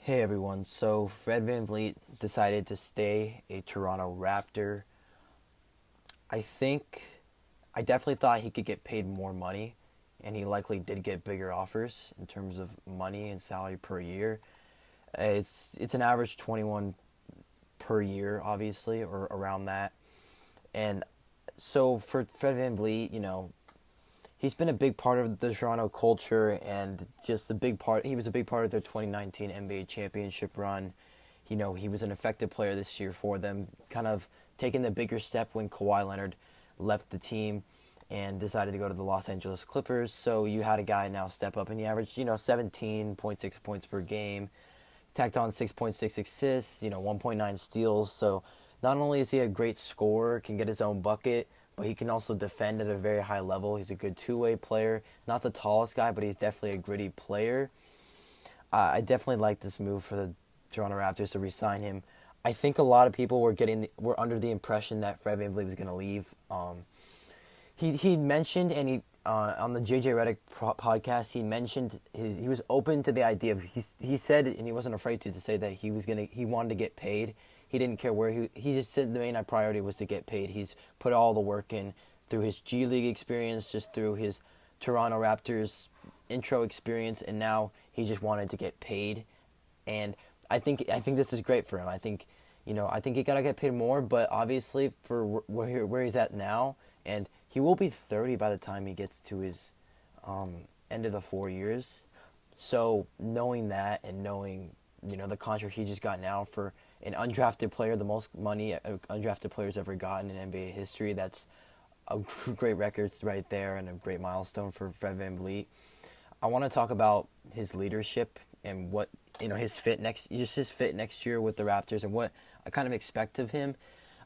Hey everyone, so Fred VanVleet decided to stay a Toronto Raptor. I think I definitely thought he could get paid more money, and he likely did get bigger offers in terms of money and salary per year. It's an average 21 per year, obviously, or around that. And so for Fred VanVleet, he's been a big part of the Toronto culture and just a big part. He was a big part of their 2019 NBA championship run. He was an effective player this year for them, kind of taking the bigger step when Kawhi Leonard left the team and decided to go to the Los Angeles Clippers. So you had a guy now step up and he averaged, 17.6 points per game, tacked on 6.6 assists, 1.9 steals. So not only is he a great scorer, can get his own bucket, but he can also defend at a very high level. He's a good two-way player. Not the tallest guy, but he's definitely a gritty player. I definitely like this move for the Toronto Raptors to re-sign him. I think a lot of people were under the impression that Fred VanVleet was going to leave. He mentioned, and he on the JJ Redick podcast, he mentioned he was open to the idea of he said, and he wasn't afraid to say that he wanted to get paid. He didn't care where he just said the main priority was to get paid. He's put all the work in through his G League experience, just through his Toronto Raptors intro experience, and now he just wanted to get paid. And I think this is great for him. I think he gotta get paid more, but obviously for where he's at now, and he will be 30 by the time he gets to his end of the 4 years. So knowing that and knowing the contract he just got now for an undrafted player, the most money an undrafted player's ever gotten in NBA history, that's a great record right there and a great milestone for Fred VanVleet. I want to talk about his leadership and what his fit next year with the Raptors and what I kind of expect of him.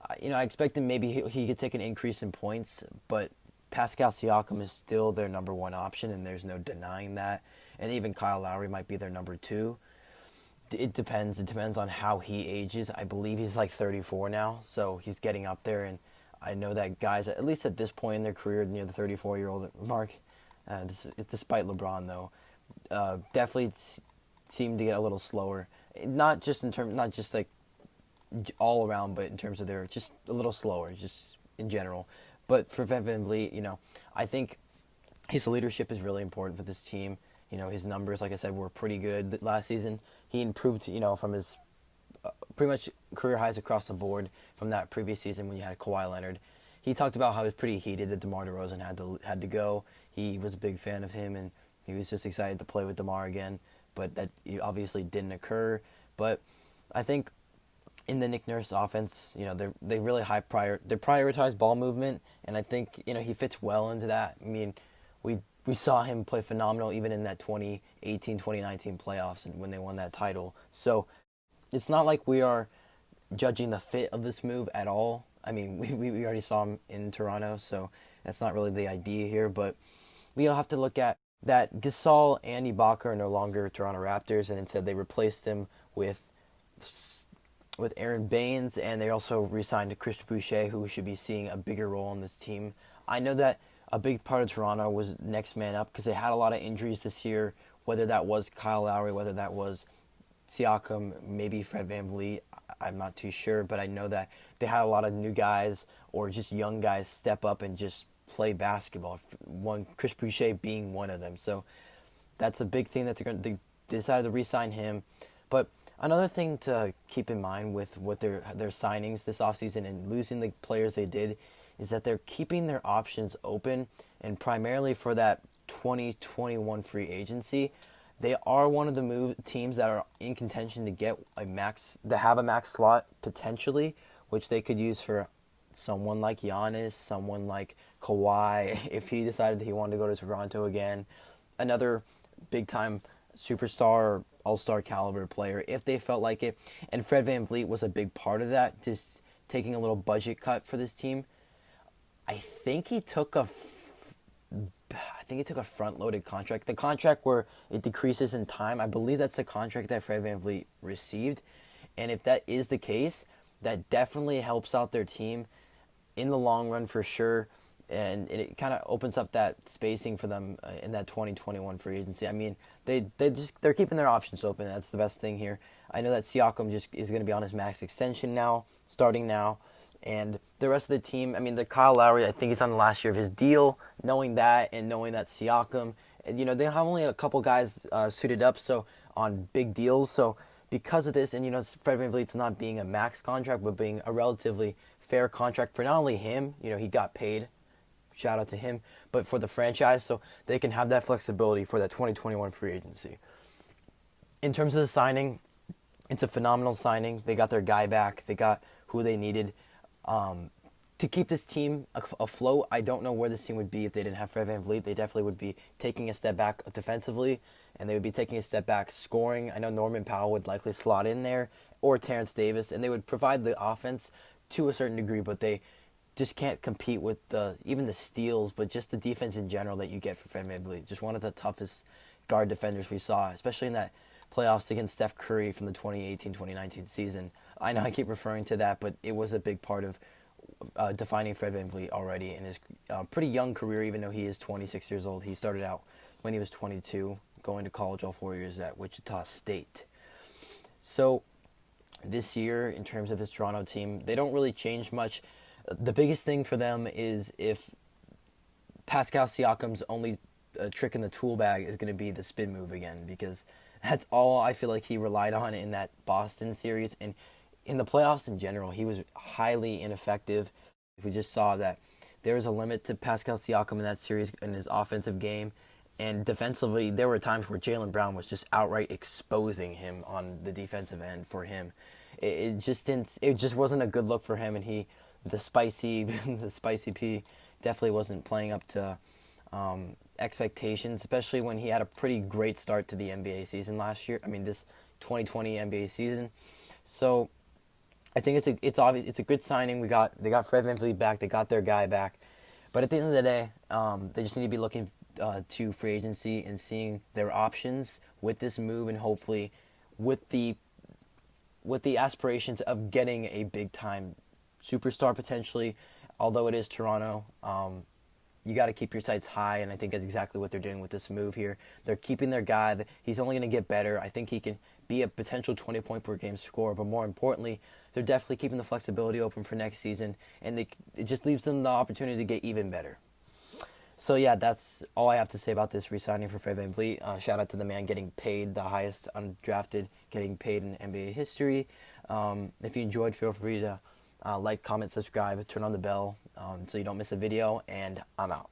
I expect him maybe he could take an increase in points, but Pascal Siakam is still their number one option, and there's no denying that. And even Kyle Lowry might be their number two. It depends. It depends on how he ages. I believe he's like 34 now, so he's getting up there. And I know that guys, at least at this point in their career, near the 34-year-old mark, despite LeBron though, definitely seem to get a little slower. Not just like all around, but in terms of their just a little slower, just in general. But for VanVleet, I think his leadership is really important for this team. His numbers, like I said, were pretty good last season. He improved, from his pretty much career highs across the board from that previous season when you had Kawhi Leonard. He talked about how it was pretty heated that DeMar DeRozan had to go. He was a big fan of him, and he was just excited to play with DeMar again. But that obviously didn't occur. But I think in the Nick Nurse offense, they really they prioritize ball movement, and I think he fits well into that. I mean, we saw him play phenomenal even in that 2018-2019 playoffs and when they won that title. So it's not like we are judging the fit of this move at all. I mean, we already saw him in Toronto, so that's not really the idea here. But we'll have to look at that Gasol and Ibaka are no longer Toronto Raptors, and instead they replaced him with Aaron Baines, and they also re-signed Chris Boucher, who should be seeing a bigger role in this team. I know that a big part of Toronto was next man up because they had a lot of injuries this year, whether that was Kyle Lowry, whether that was Siakam, maybe Fred VanVleet. I'm not too sure, but I know that they had a lot of new guys or just young guys step up and just play basketball. Chris Boucher being one of them. So that's a big thing that they decided to re-sign him. But another thing to keep in mind with what their signings this offseason and losing the players they did is that they're keeping their options open, and primarily for that 2021 free agency. They are one of the teams that are in contention to get have a max slot potentially, which they could use for someone like Giannis, someone like Kawhi, if he decided he wanted to go to Toronto again, another big-time superstar or all-star caliber player, if they felt like it. And Fred VanVleet was a big part of that, just taking a little budget cut for this team. I think he took a front-loaded contract. The contract where it decreases in time, I believe that's the contract that Fred VanVleet received. And if that is the case, that definitely helps out their team in the long run for sure. and it kind of opens up that spacing for them in that 2021 free agency. I mean, they're keeping their options open. That's the best thing here. I know that Siakam just is going to be on his max extension now, starting now, and the rest of the team. I mean, the Kyle Lowry, I think he's on the last year of his deal. Knowing that, and knowing that Siakam, and they have only a couple guys suited up, so on big deals. So because of this, and Fred VanVleet's not being a max contract, but being a relatively fair contract for not only him. He got paid. Shout out to him, but for the franchise, so they can have that flexibility for that 2021 free agency. In terms of the signing, it's a phenomenal signing. They got their guy back. They got who they needed to keep this team afloat. I don't know where this team would be if they didn't have Fred VanVleet. They definitely would be taking a step back defensively, and they would be taking a step back scoring. I know Norman Powell would likely slot in there, or Terrence Davis, and they would provide the offense to a certain degree, but they just can't compete with even the steals, but just the defense in general that you get for Fred VanVleet. Just one of the toughest guard defenders we saw, especially in that playoffs against Steph Curry from the 2018-2019 season. I know I keep referring to that, but it was a big part of defining Fred VanVleet already in his pretty young career, even though he is 26 years old. He started out when he was 22, going to college all 4 years at Wichita State. So this year, in terms of this Toronto team, they don't really change much. The biggest thing for them is if Pascal Siakam's only trick in the tool bag is going to be the spin move again, because that's all I feel like he relied on in that Boston series. And in the playoffs in general, he was highly ineffective. We just saw that there was a limit to Pascal Siakam in that series in his offensive game. And defensively, there were times where Jaylen Brown was just outright exposing him on the defensive end for him. It just wasn't a good look for him, and the spicy P definitely wasn't playing up to expectations, especially when he had a pretty great start to the NBA season last year. I mean, this 2020 NBA season. So I think it's obvious, it's a good signing. They got Fred VanVleet back. They got their guy back. But at the end of the day, they just need to be looking to free agency and seeing their options with this move, and hopefully with the aspirations of getting a big time superstar potentially. Although it is Toronto, you got to keep your sights high, and I think that's exactly what they're doing with this move here. They're keeping their guy. He's only going to get better. I think he can be a potential 20-point per game scorer, but more importantly, they're definitely keeping the flexibility open for next season, and it just leaves them the opportunity to get even better. So yeah, that's all I have to say about this re-signing for Fred VanVleet. Shout out to the man getting paid, the highest undrafted getting paid in NBA history. If you enjoyed, feel free to like, comment, subscribe, turn on the bell so you don't miss a video, and I'm out.